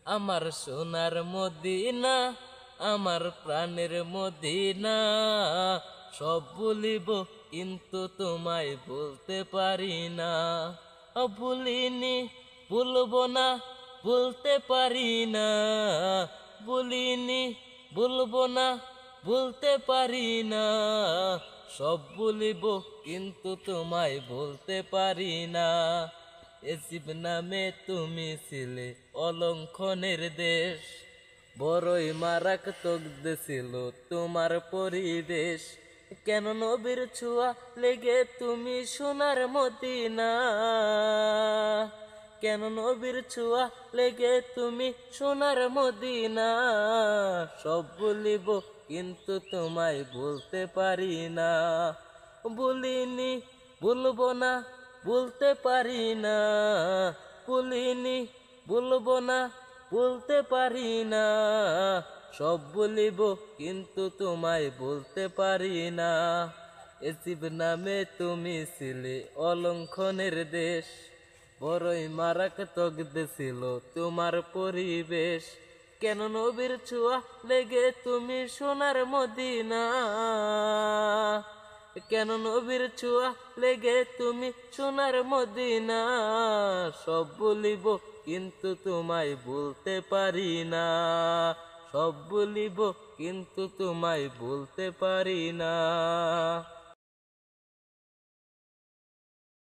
আমার সোনার মদিনা, আমার প্রাণের মদিনা। সব বলিব কিন্তু তোমায় বলতে পারি না। ভুলিনি, ভুলবো না, বলতে পারি না। বলিনি, ভুলবো না, বলতে পারি না। সব বলিব কিন্তু তোমায় বলতে পারি না। এসিব নামে তুমি ছিলে অলঙ্ঘনের দেশ, বড়ই মারাত্মক ছিল তোমার পরিবেশ। কেন নবীর ছোঁয়া লেগে তুমি সোনার মদিনা, কেন নবীর ছোঁয়া লেগে তুমি সোনার মদিনা। সব বলিব কিন্তু তোমায় বলতে পারি না। বলিনি, বলবো না, বলতে পারি না। বলিনি, বলবো না, বলতে পারি না। সব বলিব কিন্তু তোমায় বলতে পারি না। এসিব নামে তুমি ছিলে অলঙ্ঘনের দেশ, বড়ই মারাত্মক ছিল তোমার পরিবেশ। কেন নবীর ছোঁয়া লেগে তুমি সোনার মদিনা, কেন নবীর ছোঁয়া লেগে তুমি সোনার মদিনা। সব বলিব কিন্তু তোমায় বলতে পারি না। সব বলিব কিন্তু তোমায় বলতে পারি না।